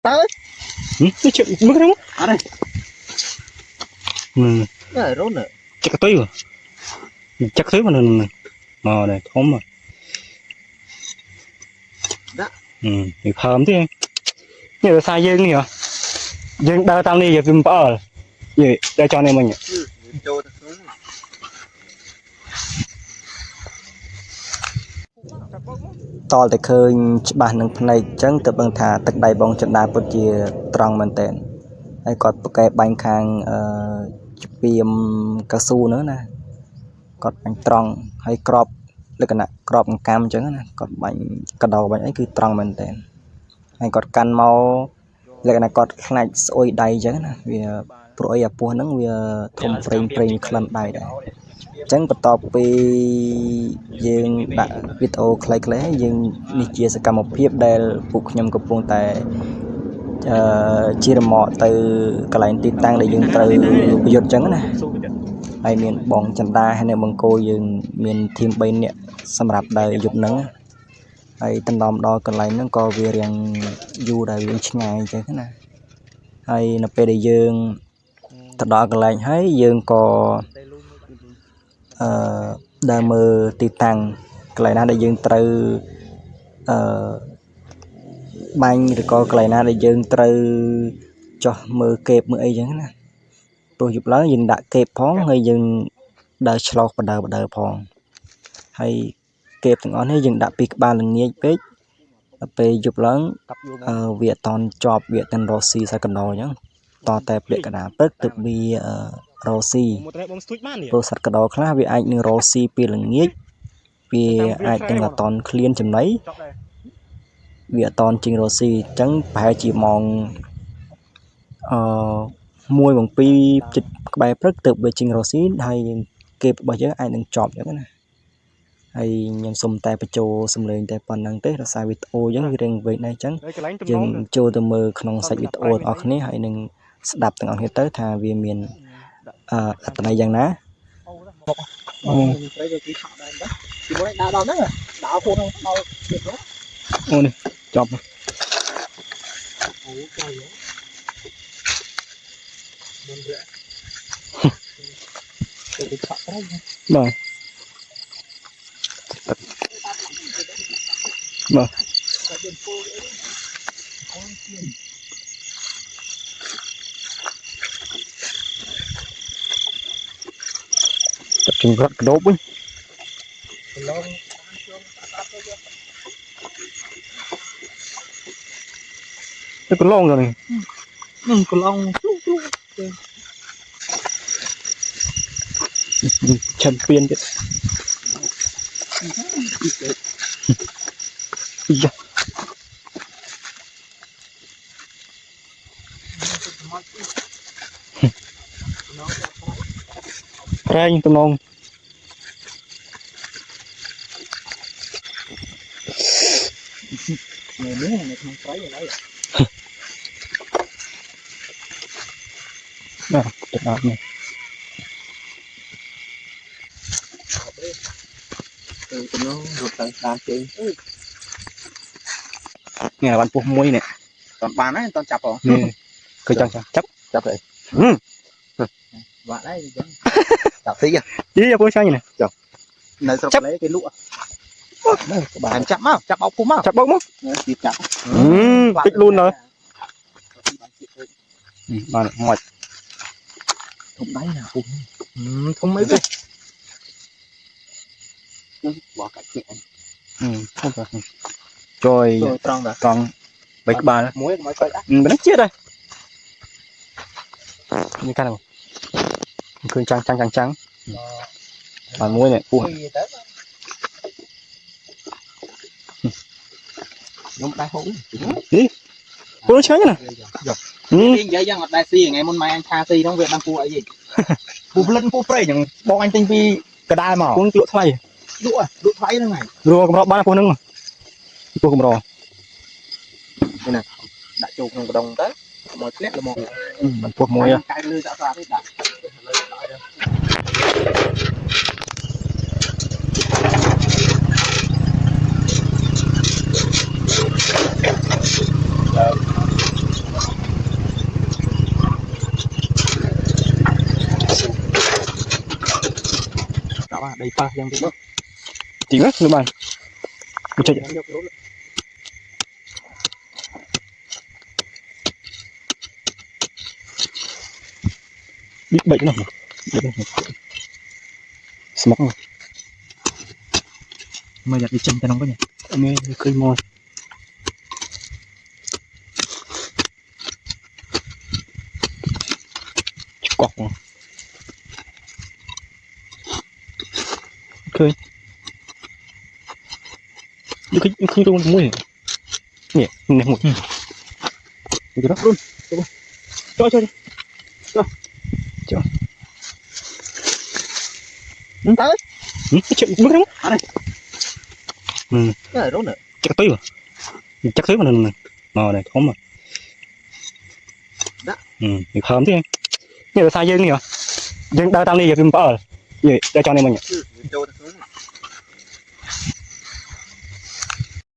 tới cái chuyện mức đó ở đây này rốt nữa chắc cái túi rồi chắc thứ mà này mò này thốn mà đó thì thơm thế như là sai dương nhỉ dương đa tam đi giờ phim bờ gì để cho nên mình toแต่เคยច្បាស់នឹងផ្នែកចឹងទៅដឹងថាទឹកដៃបងចិនដាពិតជាត្រង់មែនតើហើយគាត់ប្រកែបាញ់ខាងស្ពាមកៅស៊ូnữaណាគាត់បាញ់ត្រង់ហើយក្របលក្ខណៈក្របអង្កាមចឹងណាគាត់បាញ់កដោបាញ់អីគឺត្រង់មែនតើហើយគាត់កាន់មកលក្ខណៈគាត់ខ្លាចស្អុយដៃចឹងណាវាព្រោះអីអាពស់ហ្នឹងវាធំប្រេងក្លិនដៃដែរចឹងបន្ទាប់ពីយើងដាក់វីដេអូខ្លីៗយើងនេះជាសកម្មភាពដែលពួកខ្ញុំកំពុងតែជារមាក់ទៅកន្លែងទីតាំងដែលយើងត្រូវប្រយុទ្ធចឹងណាហើយមានបងចន្ទាហើយនៅបង្គោលយើងមានធីម3នាក់សម្រាប់ដើរយប់ហ្នឹងហើយតំណដល់កន្លែងហ្នឹងក៏វារៀងយូរដែរវាឆ្ងាយចឹងណាហើយនៅពេលដែលយើងទៅដល់កន្លែងហើយយើងក៏ដើរមើលទីតាំងកន្លែងណាដែលយើងត្រូវបាញ់ឬក៏កន្លែងណាដែលយើងត្រូវចោះមើលកេបមើលអីចឹងណាព្រោះយប់ឡើងយើងដាក់កេបផងហើយយើងដើរឆ្លោះបដើផងហើយកេបទាំងអស់នេះយើងដាក់ពីក្បាលល្ងាចពេកដល់ពេលយប់ឡើងវាអត់តន់ជាប់វាអត់តន់រស់ស៊ីសកណ្ដោអញ្ចឹងតតែពាក់កណ្ដាលព្រឹកទើបវារស់ស៊ីព្រោះសត្វកដោខ្លះវាអាចនឹងរស់ស៊ីពីល្ងាចវាអាចទាំងអត់តន់ឃ្លានចំណីវាអត់តន់ជាងរស់ស៊ីអញ្ចឹងប្រហែលជាម៉ោង1 7ចិត្តក្បែរព្រឹកទើបវាជាងរស់ស៊ីហើយគេរបស់យើងអាចនឹងជាប់អញ្ចឹងណាហើយខ្ញុំសុំតែបញ្ចូលសំឡេងតែប៉ុណ្្នឹងទេដោយសារវីដេអូអញ្ចឹងវារៀងវែងដែរអញ្ចឹងយើងចូលទៅមើលក្នុងសាច់វីដេអូរបស់គ្នាហើយនឹងស្ដាប់ទាំងអស់គ្នាទៅថាវាមានអត្ថន័យយ៉ាងណាអូដើរដល់ហ្នឹងដើរខ្លួនដល់ទៀតហ្នឹងអូនេះចប់អូចាយមិនរកទៅឆក់ត្រូវបាទtập trung rất đốt ấy cái con lông rồi này con lông chân phiên đấy ra những tôm nông người nước này không thấy rồi đấy nè chụp ảnh này từ nó rụt lại đàn chị nghe là bạn phụ muối nè toàn bàn ấy toàn chập rồi cứ chấp chập vậy bạn đấy chập tí à chứ giờ bố sao như này này chập lấy cái lụa bạn chập mau chập bọc mau chập bốc mất chập tích luôn rồi bạn ngoài thùng đáy nào không mấy cái bỏ cả chuyện không phải rồi tròn bảy ba muối mới coi đã mình chết đây như cái nào khơi trắng bạn muối này đúng đáy hũ đi cô nó cháy nè vậy rằng đại si ngày môn mai anh tha si trong việc đang phụ gì phụ lên phụ phê chẳng bọn anh tinh vi cả đai mà cũng lụa thay lụa thay thế này rồi cầm ba phụ nâng mà cô cầm rò đây nè đại chụp một đồng tới một nét là một mình phục mùi à cái lư đã ra đấy đã đầy pha yang tu chỉ á các bạn chơi biết bệnh nào smoke mà giặt đi chân cho nó có nhỉ nghe khơi môi cọc khơi khơi trong mũi nhỉ nè mũi cái đó luôn cho tới chuyện bước lắm ở đây cái này rốt nữa chắc tới rồi chắc tới mà nè này không mà đó thì thơm thế như là sai dương nhỉ dương đau tăng đi giờ phim bờ gì để cho nên mình nhỉ